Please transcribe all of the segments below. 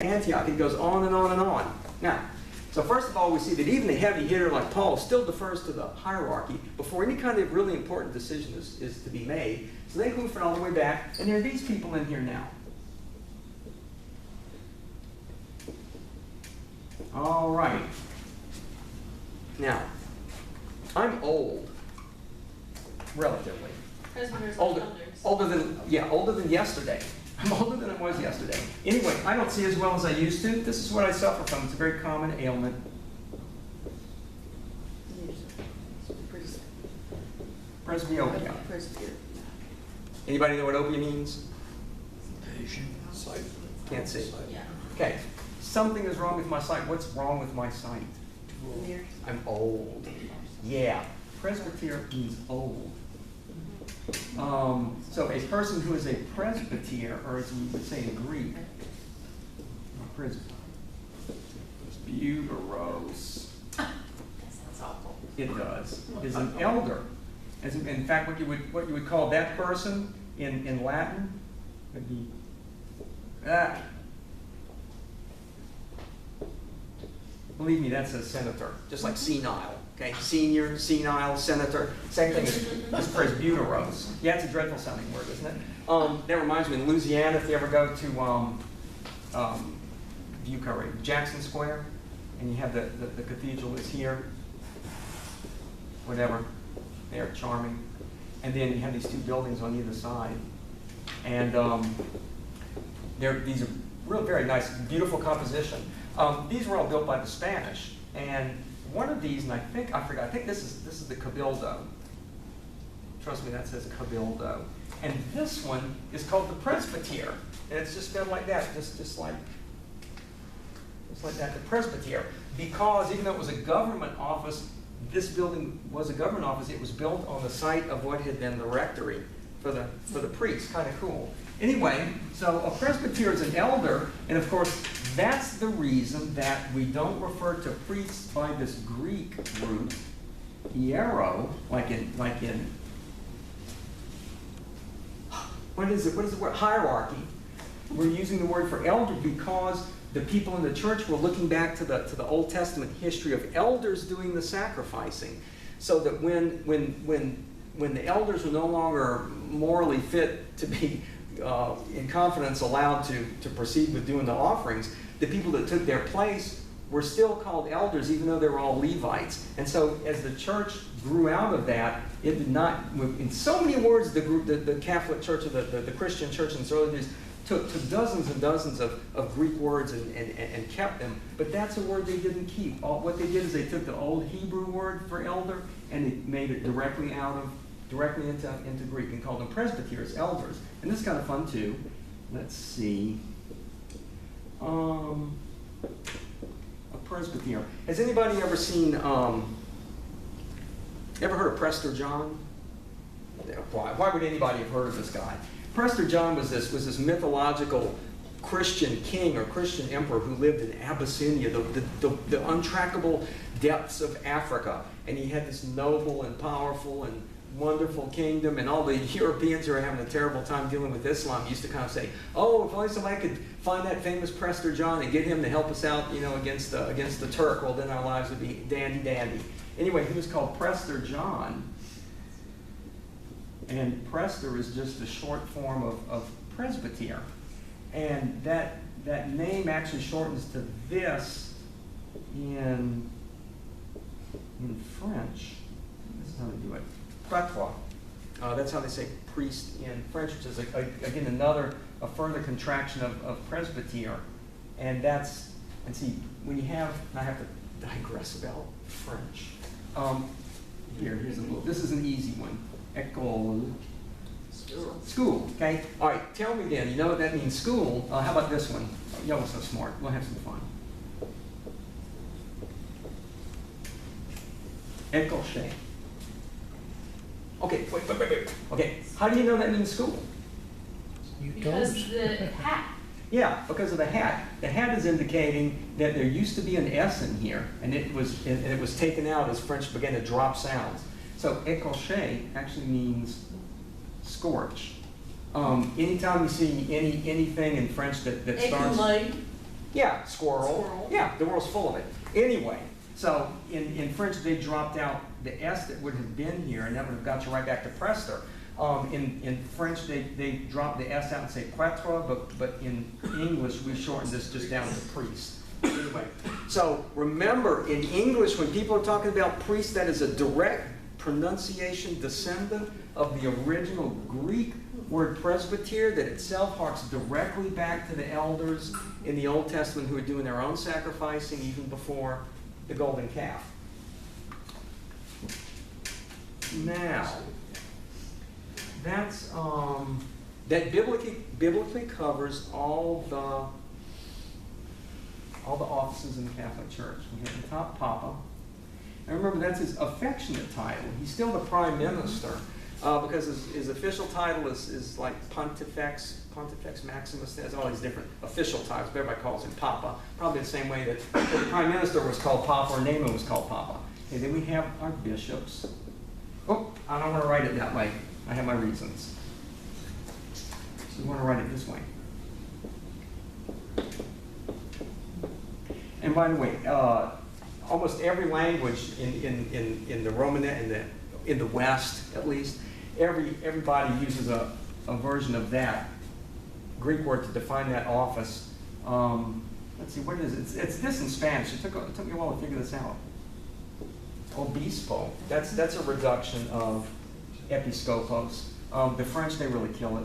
Antioch. It goes on and on and on. Now, so first of all, we see that even a heavy hitter like Paul still defers to the hierarchy before any kind of really important decision is to be made. So they hoof it all the way back, and there are these people in here now. All right. Now, I'm old, relatively. Older than yesterday. I'm older than I was yesterday. Anyway, I don't see as well as I used to. This is what I suffer from. It's a very common ailment. Presbyopia. Anybody know what opia means? Sight. Can't see. Yeah. Okay. Something is wrong with my sight. What's wrong with my sight? I'm old. Yeah. Presbyter means old. So a person who is a presbyter, or as we would say in Greek, presbyteros. That sounds awful. It does. Is an elder. In fact, what you would call that person in Latin would be Believe me, that's a senator, just like senile. Okay, senior, senile, senator. Same thing as presbyteros. Yeah, it's a dreadful sounding word, isn't it? That reminds me, in Louisiana, if you ever go to Jackson Square, and you have the cathedral is here, whatever, they're charming. And then you have these two buildings on either side. And these are real very nice, beautiful composition. These were all built by the Spanish. And one of these, and I think this is the Cabildo. Trust me, that says Cabildo. And this one is called the Presbyter. And it's just spelled like that, just like that, the Presbyter. Because even though it was a government office, this building was a government office. It was built on the site of what had been the rectory for the priests. Kind of cool. Anyway, so a presbyter is an elder, and of course, that's the reason that we don't refer to priests by this Greek root, hiero, like in what is the word? Hierarchy. We're using the word for elder because the people in the church were looking back to the Old Testament history of elders doing the sacrificing, so that when the elders were no longer morally fit to be in confidence allowed to proceed with doing the offerings, the people that took their place were still called elders, even though they were all Levites. And so as the church grew out of that, it did not, in so many words, the Catholic Church, or the Christian church in its early days, took dozens and dozens of Greek words and kept them. But that's a word they didn't keep. What they did is they took the old Hebrew word for elder and they made it directly into Greek and called them presbyters, elders. And this is kind of fun too. Let's see. A presbyter. Has anybody ever seen, ever heard of Prester John? Why would anybody have heard of this guy? Prester John was this mythological Christian king or Christian emperor who lived in Abyssinia, the untrackable depths of Africa. And he had this noble and powerful and wonderful kingdom, and all the Europeans who are having a terrible time dealing with Islam used to kind of say, oh, if only somebody could find that famous Prester John and get him to help us out, against the Turk, well, then our lives would be dandy. Anyway, he was called Prester John, and Prester is just a short form of presbyter. And that name actually shortens to this in French. This is how they do it. Prêtre. That's how they say priest in French, which is again a further contraction of presbyter. And see, when you have, I have to digress about French. Here's a little, this is an easy one. École. School, okay? All right, tell me then, you know what that means, school. How about this one? Y'all are so smart. We'll have some fun. École. Okay, wait. Okay, how do you know that means school? Because the hat. Yeah, because of the hat. The hat is indicating that there used to be an S in here, and it was taken out as French began to drop sounds. So écorché actually means scorch. Anytime you see anything in French that starts, Yeah, squirrel. Squirrel. Yeah, the world's full of it. Anyway, so in French they dropped out the S that would have been here, and that would have got you right back to Prester. In French they dropped the S out and say quatre, but in English we shortened this just down to priest. Anyway, so remember, in English, when people are talking about priest, that is a direct pronunciation descendant of the original Greek word presbyter that itself harks directly back to the elders in the Old Testament who were doing their own sacrificing even before the golden calf. Now, that's that biblically covers all the offices in the Catholic Church. We have the top Papa. And remember, that's his affectionate title. He's still the Prime Minister because his official title is like Pontifex Maximus. There's all these different official titles, but everybody calls him Papa. Probably the same way that the Prime Minister was called Papa or Naaman was called Papa. Okay, then we have our bishops. Oh, I don't want to write it that way. I have my reasons. So we want to write it this way. And by the way, almost every language in the Roman, in the West at least, everybody uses a version of that Greek word to define that office. Let's see, what is it? It's this in Spanish. It took me a while to figure this out. Obispo. That's a reduction of episkopos. The French, they really kill it.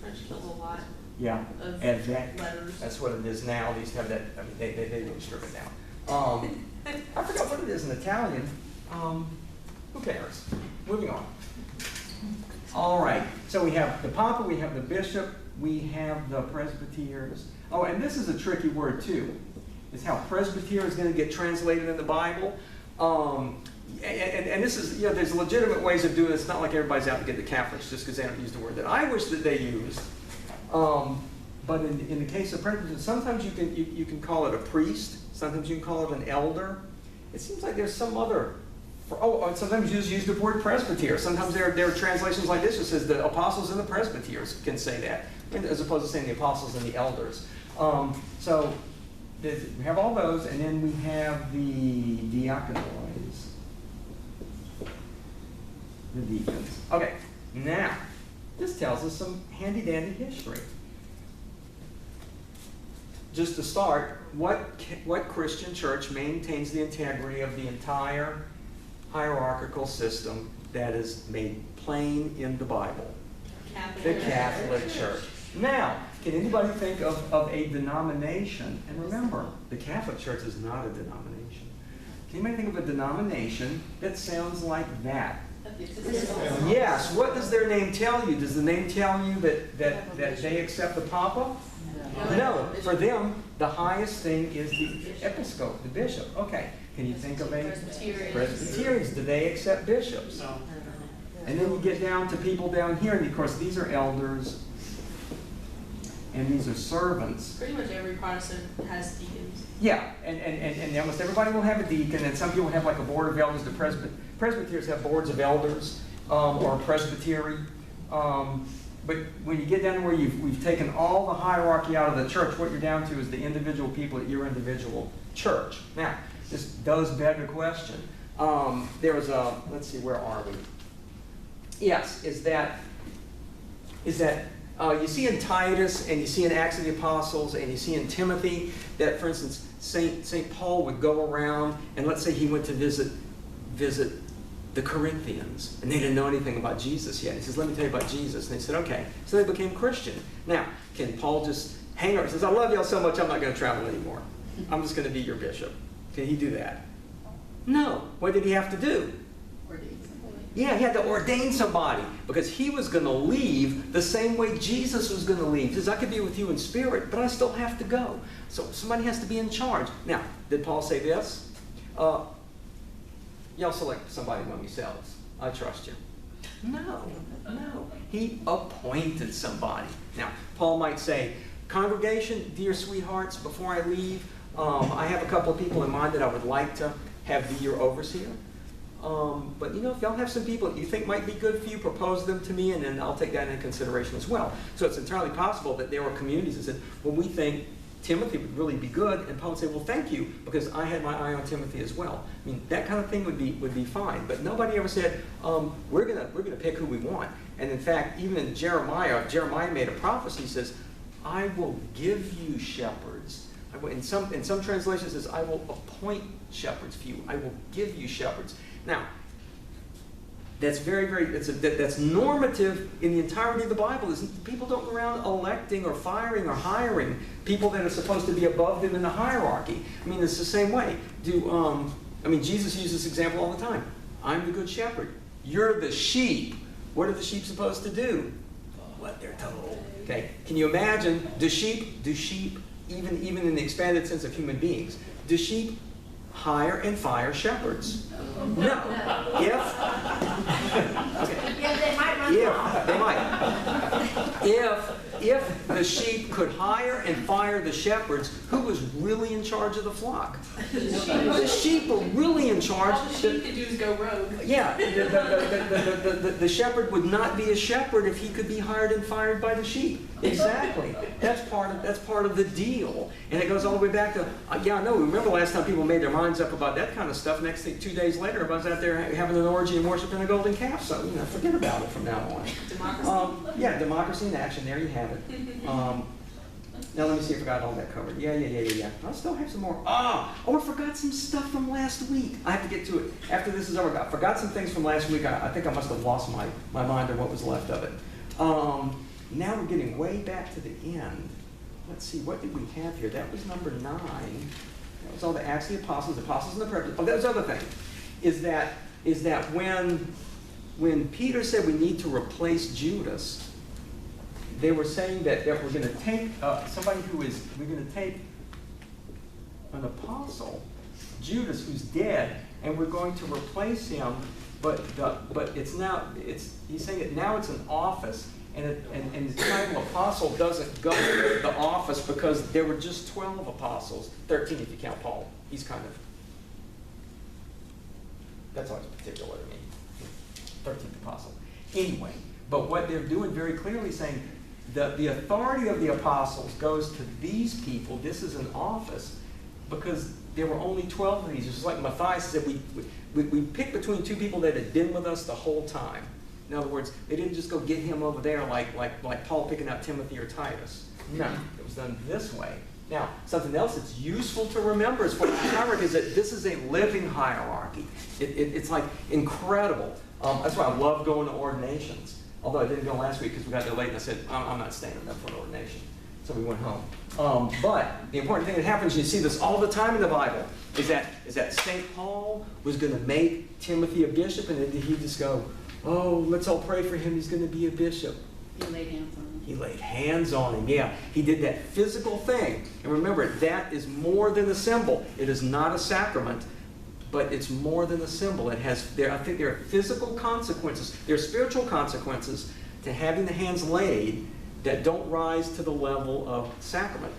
French kills a lot Yeah, of and that, letters. that's what it is now. These have that. I mean, they really strip it down. I forgot what it is in Italian. Who cares? Moving on. All right. So we have the Papa, we have the Bishop, we have the Presbyters. Oh, and this is a tricky word too. It's how presbyter is going to get translated in the Bible. And this is, there's legitimate ways of doing it. It's not like everybody's out to get the Catholics just because they don't use the word that I wish that they used. But in the case of presbyter, sometimes you can call it a priest. Sometimes you can call it an elder. It seems like there's some other. Sometimes you just use the word presbyter. Sometimes there are translations like this that says the apostles and the presbyters can say that, as opposed to saying the apostles and the elders. So we have all those, and then we have the diaconois, the deacons. Okay, now this tells us some handy-dandy history. Just to start, what Christian church maintains the integrity of the entire hierarchical system that is made plain in the Bible? The Catholic Church. Now, can anybody think of a denomination? And remember, the Catholic Church is not a denomination. Can anybody think of a denomination that sounds like that? Yes. What does their name tell you? Does the name tell you that they accept the Papa? No. For them, the highest thing is the episcopal, the bishop. Okay. Can you think of a Presbyterians? Do they accept bishops? No. And then you get down to people down here, and of course these are elders, and these are servants. Pretty much every Protestant has deacons. Yeah, and almost everybody will have a deacon, and some people have like a board of elders. The presbyters have boards of elders, or a presbytery. But when you get down to where we've taken all the hierarchy out of the church, what you're down to is the individual people at your individual church. Now, this does beg a question. There was a, let's see, where are we? Yes, is that you see in Titus, and you see in Acts of the Apostles, and you see in Timothy that, for instance, St. Paul would go around, and let's say he went to visit the Corinthians, and they didn't know anything about Jesus yet. He says, let me tell you about Jesus. And they said, okay. So they became Christian. Now, can Paul just hang over? He says, I love y'all so much, I'm not going to travel anymore. I'm just going to be your bishop. Can he do that? No. What did he have to do? Yeah, he had to ordain somebody, because he was going to leave the same way Jesus was going to leave. He says, I could be with you in spirit, but I still have to go. So somebody has to be in charge. Now, did Paul say this? Y'all select somebody among yourselves. I trust you. No. He appointed somebody. Now, Paul might say, congregation, dear sweethearts, before I leave, I have a couple of people in mind that I would like to have be your overseer. But you know, if y'all have some people that you think might be good for you, propose them to me, and then I'll take that into consideration as well. So it's entirely possible that there were communities that said, well, we think Timothy would really be good, and Paul would say, well, thank you, because I had my eye on Timothy as well. I mean, that kind of thing would be fine. But nobody ever said, we're gonna pick who we want. And in fact, even in Jeremiah made a prophecy. He says, I will give you shepherds. In some translations, it says, I will appoint shepherds for you. I will give you shepherds. Now, that's that's normative in the entirety of the Bible. People don't go around electing or firing or hiring people that are supposed to be above them in the hierarchy. I mean, it's the same way. Jesus used this example all the time. I'm the good shepherd. You're the sheep. What are the sheep supposed to do? What they're told. Okay. Can you imagine? Do sheep, even in the expanded sense of human beings, do sheep hire and fire shepherds? No. Yeah, they might run off. They might. If the sheep could hire and fire the shepherds, who was really in charge of the flock? The sheep are really in charge. All the sheep could do is go rogue. Yeah, the shepherd would not be a shepherd if he could be hired and fired by the sheep. Exactly. That's part of the deal. And it goes all the way back to, yeah, I know, remember last time people made their minds up about that kind of stuff. Next thing, 2 days later, everybody's out there having an orgy and worshiping a golden calf. So, forget about it from now on. Democracy. Yeah, democracy in action. There you have it. Now let me see if I got all that covered. Yeah. I still have some more. I forgot some stuff from last week. I have to get to it. After this is over, I forgot some things from last week. I think I must have lost my mind on what was left of it. Now we're getting way back to the end. Let's see, what did we have here? That was number 9. That was all the Acts of the Apostles and the Prophets. Oh, that was the other thing. Is that when Peter said we need to replace Judas, they were saying that we're going to take we're going to take an apostle, Judas, who's dead, and we're going to replace him. But he's saying that now it's an office, and the title apostle doesn't go with the office because there were just 12 apostles, 13 if you count Paul. He's kind of, that's always particular to me, 13th apostle. Anyway, but what they're doing very clearly saying the authority of the apostles goes to these people. This is an office because there were only 12 of these. It's just like Matthias said, we picked between 2 people that had been with us the whole time. In other words, they didn't just go get him over there like Paul picking out Timothy or Titus. No, it was done this way. Now, something else that's useful to remember as far as the hierarchy is that this is a living hierarchy. It's like incredible. That's why I love going to ordinations. Although I didn't go last week because we got there late and I said, I'm not staying up for an ordination. So we went home. But the important thing that happens, you see this all the time in the Bible, is that St. Paul was going to make Timothy a bishop, and then he'd just go, oh, let's all pray for him. He's going to be a bishop. He laid hands on him. He laid hands on him, yeah. He did that physical thing. And remember, that is more than a symbol. It is not a sacrament, but it's more than a symbol. I think there are physical consequences. There are spiritual consequences to having the hands laid that don't rise to the level of sacrament.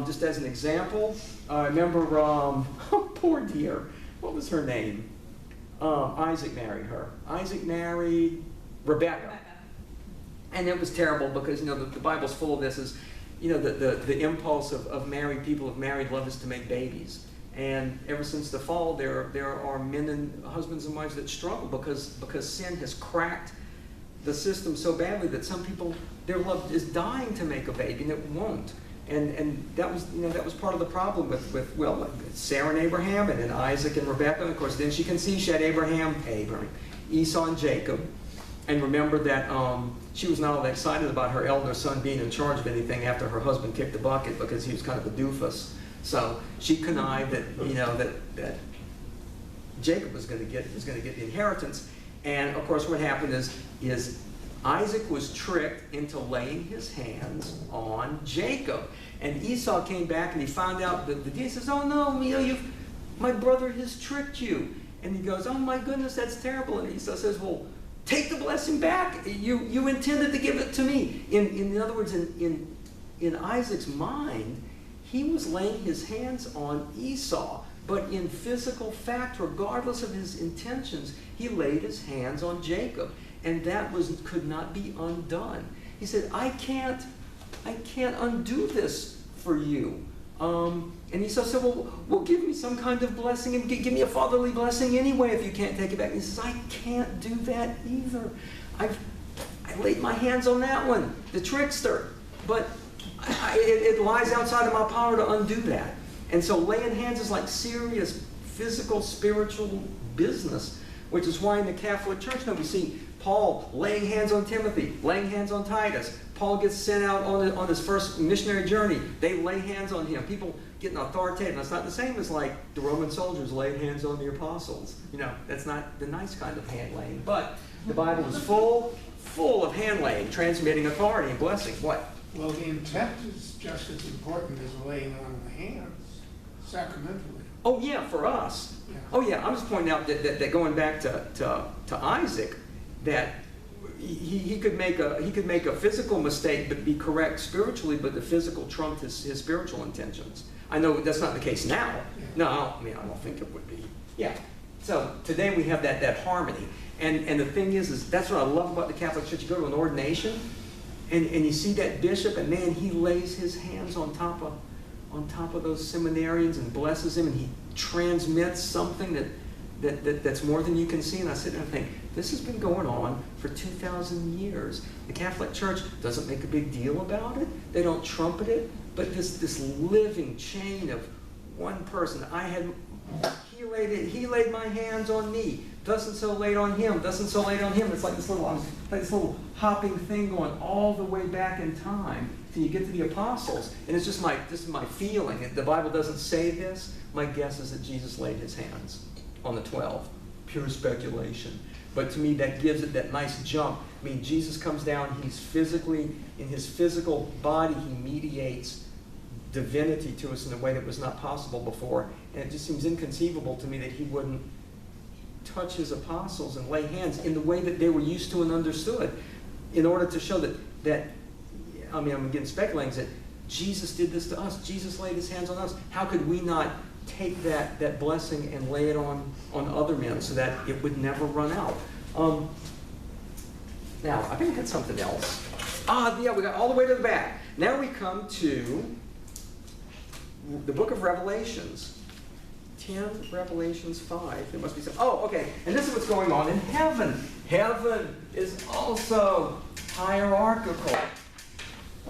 Just as an example, I remember, poor dear, what was her name? Isaac married her. Isaac married Rebecca. And it was terrible because, the Bible's full of this. The impulse of married people, of married love, is to make babies. And ever since the fall, there are men and husbands and wives that struggle because sin has cracked the system so badly that some people, their love is dying to make a baby, and it won't. And that was part of the problem with Sarah and Abraham, and then Isaac and Rebekah. And of course, then she conceived. She had Abraham, Esau and Jacob. And remember that she was not all that excited about her elder son being in charge of anything after her husband kicked the bucket because he was kind of a doofus. So she connived that Jacob was going to get the inheritance. And of course, what happened is Isaac was tricked into laying his hands on Jacob. And Esau came back and he found out that he says, oh no, my brother has tricked you. And he goes, oh my goodness, that's terrible. And Esau says, well, take the blessing back. You intended to give it to me. In other words, in Isaac's mind, he was laying his hands on Esau But in physical fact, regardless of his intentions, he laid his hands on Jacob. And that could not be undone. He said, I can't undo this for you. And he said, well, give me some kind of blessing and give me a fatherly blessing anyway if you can't take it back. And he says, I can't do that either. I laid my hands on that one, the trickster. But it lies outside of my power to undo that. And so laying hands is like serious physical, spiritual business, which is why in the Catholic Church now we see Paul laying hands on Timothy, laying hands on Titus. Paul gets sent out on his first missionary journey. They lay hands on him. People getting authoritative. That's not the same as like the Roman soldiers laid hands on the apostles. You know, that's not the nice kind of hand laying. But the Bible is full of hand laying, transmitting authority and blessing. What? Well, the intent is just as important as laying on the hands, sacramentally. Oh yeah, for us. Yeah. Oh yeah, I'm just pointing out that going back to Isaac, that he could make a physical mistake but be correct spiritually, but the physical trumped his spiritual intentions. I know that's not the case now. Yeah. No, I don't think it would be. Yeah. So today we have that harmony, and the thing is that's what I love about the Catholic Church. You go to an ordination, and you see that bishop, and man, he lays his hands on top of those seminarians and blesses them, and he transmits something that's more than you can see. And I sit there and think, this has been going on for 2,000 years. The Catholic Church doesn't make a big deal about it. They don't trumpet it. But this living chain of one person. He laid my hands on me. Thus and so laid on him. Thus and so laid on him. It's like this little hopping thing going all the way back in time till you get to the apostles. And it's just this is my feeling. The Bible doesn't say this. My guess is that Jesus laid his hands on the 12. Pure speculation. But to me, that gives it that nice jump. I mean, Jesus comes down, he's physically, in his physical body, he mediates divinity to us in a way that was not possible before. And it just seems inconceivable to me that he wouldn't touch his apostles and lay hands in the way that they were used to and understood, in order to show that I'm again speculating, that Jesus did this to us. Jesus laid his hands on us. How could we not take that blessing and lay it on other men so that it would never run out? Now, I think I had something else. Yeah, we got all the way to the back. Now we come to the book of Revelations. 10, Revelations 5. There must be some. Oh, okay. And this is what's going on in heaven. Heaven is also hierarchical.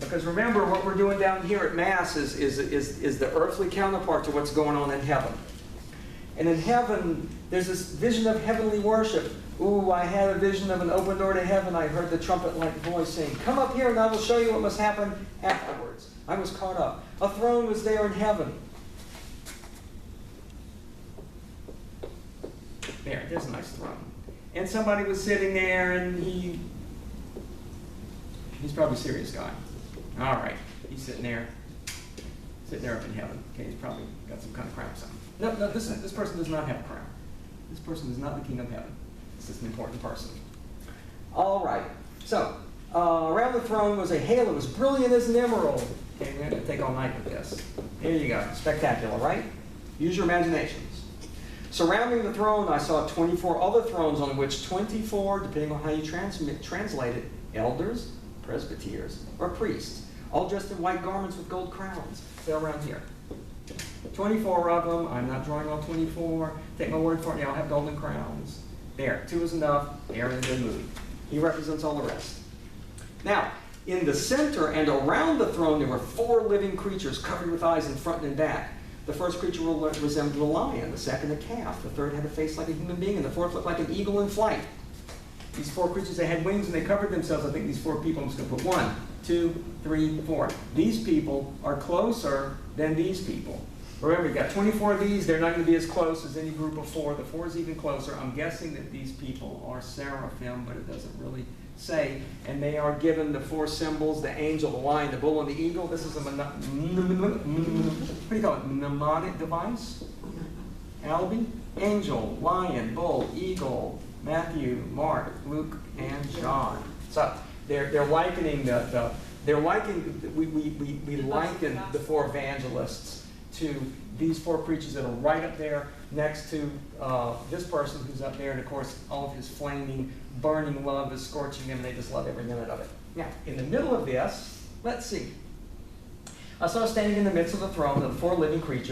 Because remember, what we're doing down here at Mass is the earthly counterpart to what's going on in heaven. And in heaven, there's this vision of heavenly worship. Ooh, I had a vision of an open door to heaven. I heard the trumpet-like voice saying, "Come up here and I will show you what must happen afterwards." I was caught up. A throne was there in heaven. There's a nice throne. And somebody was sitting there, and he's probably a serious guy. All right, he's sitting there up in heaven. Okay, he's probably got some kind of crown or something. No, this person does not have a crown. This person is not the king of heaven. This is an important person. All right, so around the throne was a halo as brilliant as an emerald. Okay, we're going to take all night with this. Here you go, spectacular, right? Use your imaginations. Surrounding the throne, I saw 24 other thrones on which 24, depending on how you translate it, elders, presbyters, or priests, all dressed in white garments with gold crowns. They're around here. 24 of them. I'm not drawing all 24. Take my word for it. They all have golden crowns. There. 2 is enough. They're in a good mood. He represents all the rest. Now, in the center and around the throne, there were 4 living creatures covered with eyes in front and in back. The first creature resembled a lion, the second a calf, the third had a face like a human being, and the fourth looked like an eagle in flight. These 4 creatures, they had wings and they covered themselves. I think these 4 people, I'm just going to put 1, 2, 3, 4. These people are closer than these people. Remember, you've got 24 of these. They're not going to be as close as any group of 4. The 4 is even closer. I'm guessing that these people are seraphim, but it doesn't really say. And they are given the 4 symbols: the angel, the lion, the bull, and the eagle. This is a what do you call it? Mnemonic device? Albie? Angel, lion, bull, eagle, Matthew, Mark, Luke, and John. So they're likening we liken the 4 evangelists to these four creatures that are right up there next to this person who's up there, and of course, all of his flaming, burning love is scorching him, and they just love every minute of it. Now, in the middle of this, let's see. I saw standing in the midst of the throne of the four living creatures,